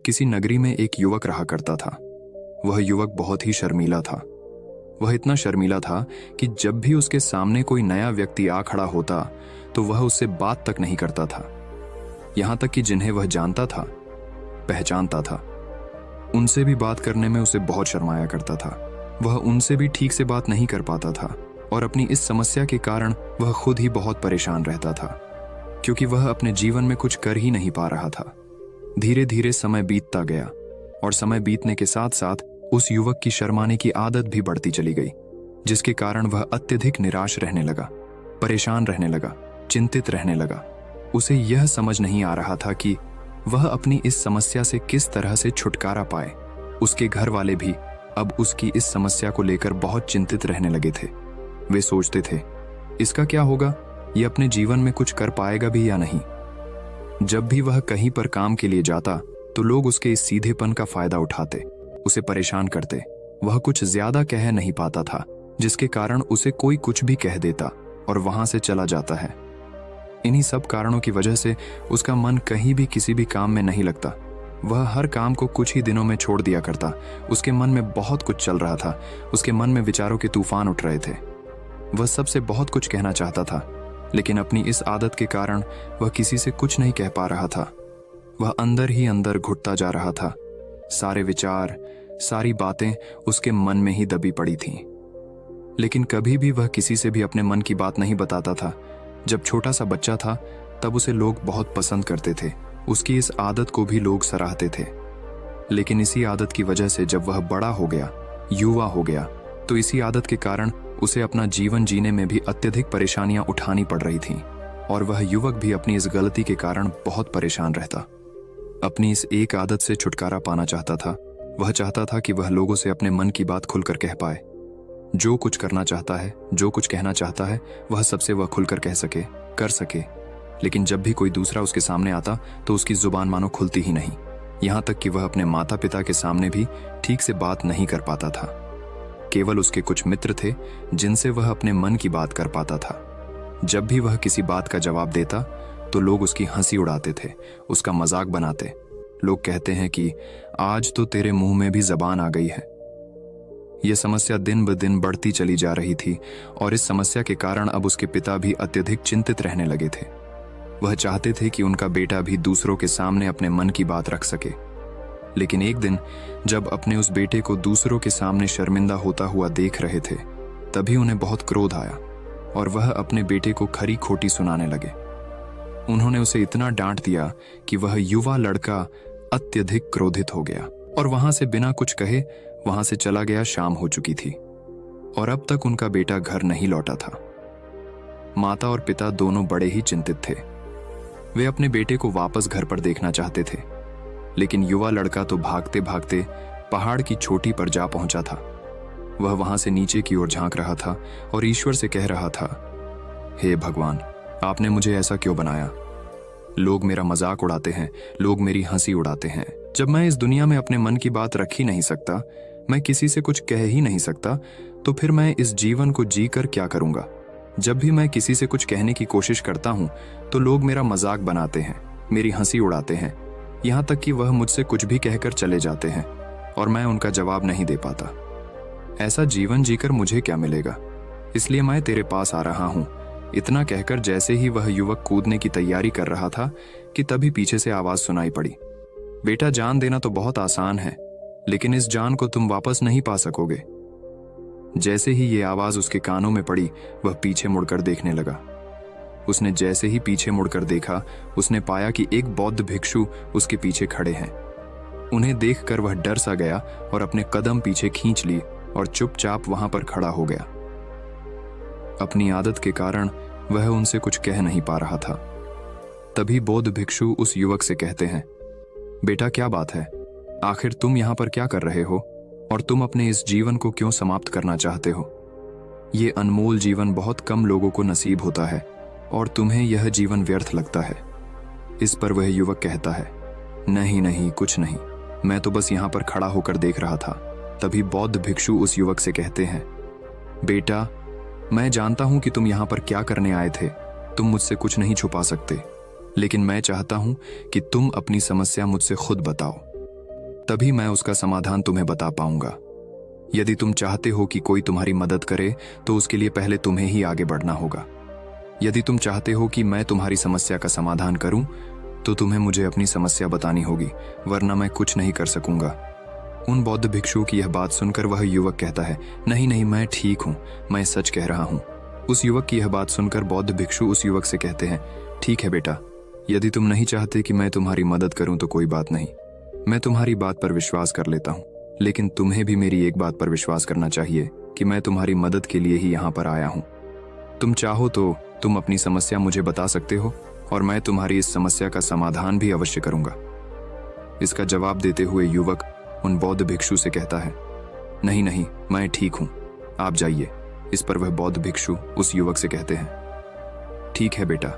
किसी नगरी में एक युवक रहा करता था। वह युवक बहुत ही शर्मीला था। वह इतना शर्मीला था कि जब भी उसके सामने कोई नया व्यक्ति आ खड़ा होता तो वह उससे बात तक नहीं करता था। यहां तक कि जिन्हें वह जानता था, पहचानता था, उनसे भी बात करने में उसे बहुत शर्माया करता था। वह उनसे भी ठीक से बात नहीं कर पाता था और अपनी इस समस्या के कारण वह खुद ही बहुत परेशान रहता था, क्योंकि वह अपने जीवन में कुछ कर ही नहीं पा रहा था। धीरे धीरे समय बीतता गया और समय बीतने के साथ साथ उस युवक की शर्माने की आदत भी बढ़ती चली गई, जिसके कारण वह अत्यधिक निराश रहने लगा, परेशान रहने लगा, चिंतित रहने लगा। उसे यह समझ नहीं आ रहा था कि वह अपनी इस समस्या से किस तरह से छुटकारा पाए। उसके घर वाले भी अब उसकी इस समस्या को लेकर बहुत चिंतित रहने लगे थे। वे सोचते थे, इसका क्या होगा, ये अपने जीवन में कुछ कर पाएगा भी या नहीं। जब भी वह कहीं पर काम के लिए जाता तो लोग उसके इस सीधेपन का फायदा उठाते, उसे परेशान करते। वह कुछ ज्यादा कह नहीं पाता था, जिसके कारण उसे कोई कुछ भी कह देता और वहां से चला जाता है। इन्हीं सब कारणों की वजह से उसका मन कहीं भी किसी भी काम में नहीं लगता। वह हर काम को कुछ ही दिनों में छोड़ दिया करता। उसके मन में बहुत कुछ चल रहा था। उसके मन में विचारों के तूफान उठ रहे थे। वह सबसे बहुत कुछ कहना चाहता था, लेकिन अपनी इस आदत के कारण वह किसी से कुछ नहीं कह पा रहा था। वह अंदर ही अंदर घुटता जा रहा था। सारे विचार, सारी बातें उसके मन में ही दबी पड़ी थीं। लेकिन कभी भी वह किसी से भी अपने मन की बात नहीं बताता था। जब छोटा सा बच्चा था तब उसे लोग बहुत पसंद करते थे। उसकी इस आदत को भी लोग सराहते थे। लेकिन इसी आदत की वजह से जब वह बड़ा हो गया, युवा हो गया, तो इसी आदत के कारण उसे अपना जीवन जीने में भी अत्यधिक परेशानियां उठानी पड़ रही थीं और वह युवक भी अपनी इस गलती के कारण बहुत परेशान रहता। अपनी इस एक आदत से छुटकारा पाना चाहता था। वह चाहता था कि वह लोगों से अपने मन की बात खुलकर कह पाए। जो कुछ करना चाहता है, जो कुछ कहना चाहता है, वह सबसे वह खुलकर कह सके, कर सके। लेकिन जब भी कोई दूसरा उसके सामने आता तो उसकी जुबान मानो खुलती ही नहीं। यहां तक कि वह अपने माता पिता के सामने भी ठीक से बात नहीं कर पाता था। केवल उसके कुछ मित्र थे जिनसे वह अपने मन की बात कर पाता था। जब भी वह किसी बात का जवाब देता तो लोग उसकी हंसी उड़ाते थे, उसका मजाक बनाते। लोग कहते हैं कि आज तो तेरे मुंह में भी जबान आ गई है। यह समस्या दिन ब दिन बढ़ती चली जा रही थी और इस समस्या के कारण अब उसके पिता भी अत्यधिक चिंतित रहने लगे थे। वह चाहते थे कि उनका बेटा भी दूसरों के सामने अपने मन की बात रख सके। लेकिन एक दिन जब अपने उस बेटे को दूसरों के सामने शर्मिंदा होता हुआ देख रहे थे, तभी उन्हें बहुत क्रोध आया और वह अपने बेटे को खरी खोटी सुनाने लगे। उन्होंने उसे इतना डांट दिया कि वह युवा लड़का अत्यधिक क्रोधित हो गया और वहां से बिना कुछ कहे वहां से चला गया। शाम हो चुकी थी और अब तक उनका बेटा घर नहीं लौटा था। माता और पिता दोनों बड़े ही चिंतित थे। वे अपने बेटे को वापस घर पर देखना चाहते थे, लेकिन युवा लड़का तो भागते भागते पहाड़ की चोटी पर जा पहुंचा था। वह वहां से नीचे की ओर झांक रहा था और ईश्वर से कह रहा था, हे भगवान, आपने मुझे ऐसा क्यों बनाया? लोग मेरा मजाक उड़ाते हैं, लोग मेरी हंसी उड़ाते हैं। जब मैं इस दुनिया में अपने मन की बात रख ही नहीं सकता, मैं किसी से कुछ कह ही नहीं सकता, तो फिर मैं इस जीवन को जी कर क्या करूंगा? जब भी मैं किसी से कुछ कहने की कोशिश करता हूं तो लोग मेरा मजाक बनाते हैं, मेरी हंसी उड़ाते हैं, यहां तक कि वह मुझसे कुछ भी कहकर चले जाते हैं और मैं उनका जवाब नहीं दे पाता। ऐसा जीवन जीकर मुझे क्या मिलेगा? इसलिए मैं तेरे पास आ रहा हूं। इतना कहकर जैसे ही वह युवक कूदने की तैयारी कर रहा था कि तभी पीछे से आवाज सुनाई पड़ी, बेटा, जान देना तो बहुत आसान है, लेकिन इस जान को तुम वापस नहीं पा सकोगे। जैसे ही ये आवाज उसके कानों में पड़ी, वह पीछे मुड़कर देखने लगा। उसने जैसे ही पीछे मुड़कर देखा, उसने पाया कि एक बौद्ध भिक्षु उसके पीछे खड़े हैं। उन्हें देखकर वह डर सा गया और अपने कदम पीछे खींच ली और चुपचाप वहां पर खड़ा हो गया। अपनी आदत के कारण वह उनसे कुछ कह नहीं पा रहा था। तभी बौद्ध भिक्षु उस युवक से कहते हैं, बेटा, क्या बात है? आखिर तुम यहां पर क्या कर रहे हो और तुम अपने इस जीवन को क्यों समाप्त करना चाहते हो? ये अनमोल जीवन बहुत कम लोगों को नसीब होता है और तुम्हें यह जीवन व्यर्थ लगता है। इस पर वह युवक कहता है, नहीं नहीं, कुछ नहीं, मैं तो बस यहां पर खड़ा होकर देख रहा था। तभी बौद्ध भिक्षु उस युवक से कहते हैं, बेटा, मैं जानता हूं कि तुम यहां पर क्या करने आए थे। तुम मुझसे कुछ नहीं छुपा सकते, लेकिन मैं चाहता हूं कि तुम अपनी समस्या मुझसे खुद बताओ। तभी मैं उसका समाधान तुम्हें बता पाऊंगा। यदि तुम चाहते हो कि कोई तुम्हारी मदद करे तो उसके लिए पहले तुम्हें ही आगे बढ़ना होगा। यदि तुम चाहते हो कि मैं तुम्हारी समस्या का समाधान करूं तो तुम्हें मुझे अपनी समस्या बतानी होगी, वरना मैं कुछ नहीं कर सकूंगा। उन बौद्ध भिक्षु की यह बात सुनकर वह युवक कहता है, नहीं नहीं, मैं ठीक हूं, मैं सच कह रहा हूं। उस युवक की यह बात सुनकर बौद्ध भिक्षु उस युवक से कहते हैं, ठीक है बेटा, यदि तुम नहीं चाहते कि मैं तुम्हारी मदद करूं तो कोई बात नहीं, मैं तुम्हारी बात पर विश्वास कर लेता हूं। लेकिन तुम्हें भी मेरी एक बात पर विश्वास करना चाहिए कि मैं तुम्हारी मदद के लिए ही यहाँ पर आया हूँ। तुम चाहो तो तुम अपनी समस्या मुझे बता सकते हो और मैं तुम्हारी इस समस्या का समाधान भी अवश्य करूंगा। इसका जवाब देते हुए युवक उन बौद्ध भिक्षु से कहता है, नहीं नहीं, मैं ठीक हूं, आप जाइए। इस पर वह बौद्ध भिक्षु उस युवक से कहते हैं, ठीक है बेटा,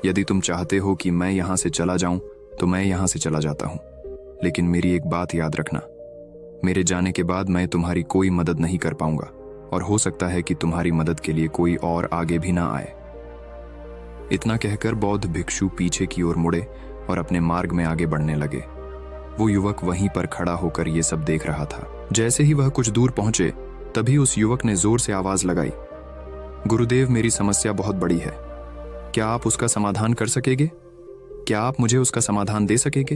यदि तुम चाहते हो कि मैं यहां से चला जाऊं तो मैं यहां से चला जाता हूं, लेकिन मेरी एक बात याद रखना, मेरे जाने के बाद मैं तुम्हारी कोई मदद नहीं कर पाऊंगा और हो सकता है कि तुम्हारी मदद के लिए कोई और आगे भी ना आए। इतना कहकर बौद्ध भिक्षु पीछे की ओर मुड़े और अपने मार्ग में आगे बढ़ने लगे। वो युवक वहीं पर खड़ा होकर ये सब देख रहा था। जैसे ही वह कुछ दूर पहुंचे तभी उस युवक ने जोर से आवाज लगाई, गुरुदेव, मेरी समस्या बहुत बड़ी है, क्या आप उसका समाधान कर सकेंगे? क्या आप मुझे उसका समाधान दे सकेंगे?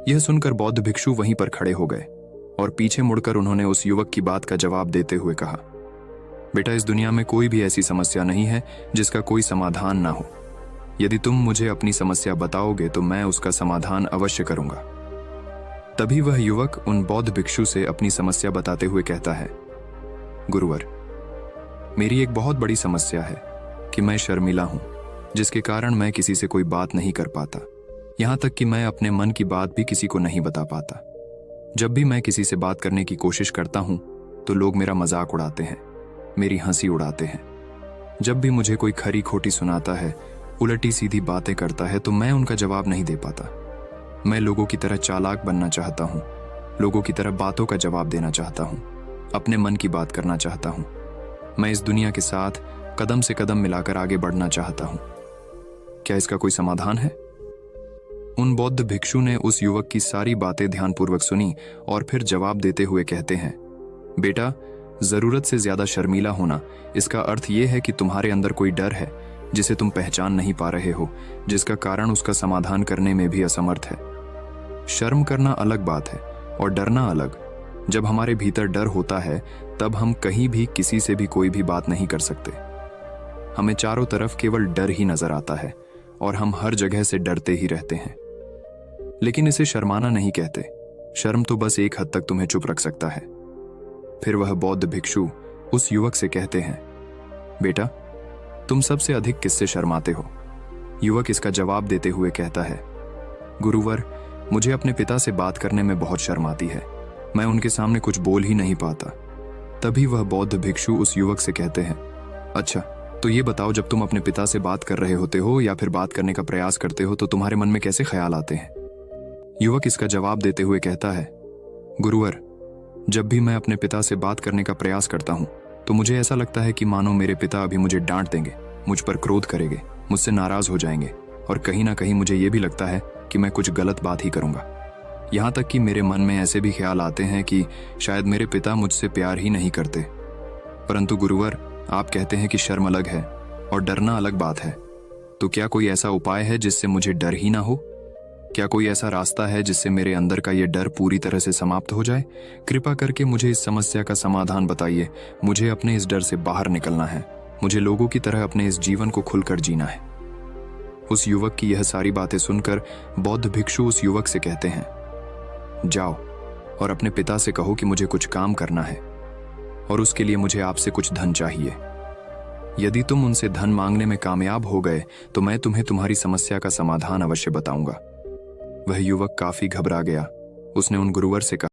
यह सुनकर बौद्ध भिक्षु वहीं पर खड़े हो गए और पीछे मुड़कर उन्होंने उस युवक की बात का जवाब देते हुए कहा, बेटा, इस दुनिया में कोई भी ऐसी समस्या नहीं है जिसका कोई समाधान ना हो। यदि तुम मुझे अपनी समस्या बताओगे तो मैं उसका समाधान अवश्य करूंगा। तभी वह युवक उन बौद्ध भिक्षु से अपनी समस्या बताते हुए कहता है, गुरुवर, मेरी एक बहुत बड़ी समस्या है कि मैं शर्मिला हूं, जिसके कारण मैं किसी से कोई बात नहीं कर पाता। यहां तक कि मैं अपने मन की बात भी किसी को नहीं बता पाता। जब भी मैं किसी से बात करने की कोशिश करता हूं तो लोग मेरा मजाक उड़ाते हैं, मेरी हंसी उड़ाते हैं। जब भी मुझे कोई खरी खोटी सुनाता है, उलटी सीधी बातें करता है, तो मैं उनका जवाब नहीं दे पाता। मैं लोगों की तरह चालाक बनना चाहता हूं, लोगों की तरह बातों का जवाब देना चाहता हूं, अपने मन की बात करना चाहता हूं। मैं इस दुनिया के साथ कदम से कदम मिलाकर आगे बढ़ना चाहता हूं। क्या इसका कोई समाधान है? उन बौद्ध भिक्षु ने उस युवक की सारी बातें ध्यानपूर्वक सुनी और फिर जवाब देते हुए कहते हैं, बेटा, जरूरत से ज्यादा शर्मीला होना, इसका अर्थ यह है कि तुम्हारे अंदर कोई डर है जिसे तुम पहचान नहीं पा रहे हो, जिसका कारण उसका समाधान करने में भी असमर्थ है। शर्म करना अलग बात है और डरना अलग। जब हमारे भीतर डर होता है तब हम कहीं भी किसी से भी कोई भी बात नहीं कर सकते। हमें चारों तरफ केवल डर ही नजर आता है और हम हर जगह से डरते ही रहते हैं। लेकिन इसे शर्माना नहीं कहते। शर्म तो बस एक हद तक तुम्हें चुप रख सकता है। फिर वह बौद्ध भिक्षु उस युवक से कहते हैं, बेटा, तुम सबसे अधिक किससे शर्माते हो? युवक इसका जवाब देते हुए कहता है, गुरुवर, मुझे अपने पिता से बात करने में बहुत शर्म आती है। मैं उनके सामने कुछ बोल ही नहीं पाता। तभी वह बौद्ध भिक्षु उस युवक से कहते हैं, अच्छा, तो ये बताओ, जब तुम अपने पिता से बात कर रहे होते हो या फिर बात करने का प्रयास करते हो तो तुम्हारे मन में कैसे ख्याल आते हैं? युवक इसका जवाब देते हुए कहता है, गुरुवर, जब भी मैं अपने पिता से बात करने का प्रयास करता हूं तो मुझे ऐसा लगता है कि मानो मेरे पिता अभी मुझे डांट देंगे, मुझ पर क्रोध करेंगे, मुझसे नाराज हो जाएंगे और कहीं ना कहीं मुझे यह भी लगता है कि मैं कुछ गलत बात ही करूंगा। यहां तक कि मेरे मन में ऐसे भी ख्याल आते हैं कि शायद मेरे पिता मुझसे प्यार ही नहीं करते। परंतु गुरुवर, आप कहते हैं कि शर्म अलग है और डरना अलग बात है, तो क्या कोई ऐसा उपाय है जिससे मुझे डर ही ना हो? क्या कोई ऐसा रास्ता है जिससे मेरे अंदर का ये डर पूरी तरह से समाप्त हो जाए? कृपा करके मुझे इस समस्या का समाधान बताइए। मुझे अपने इस डर से बाहर निकलना है। मुझे लोगों की तरह अपने इस जीवन को खुलकर जीना है। उस युवक की यह सारी बातें सुनकर बौद्ध भिक्षु उस युवक से कहते हैं, जाओ और अपने पिता से कहो कि मुझे कुछ काम करना है और उसके लिए मुझे आपसे कुछ धन चाहिए। यदि तुम उनसे धन मांगने में कामयाब हो गए तो मैं तुम्हें तुम्हारी समस्या का समाधान अवश्य बताऊंगा। वह युवक काफी घबरा गया। उसने उन गुरुवर से कहा,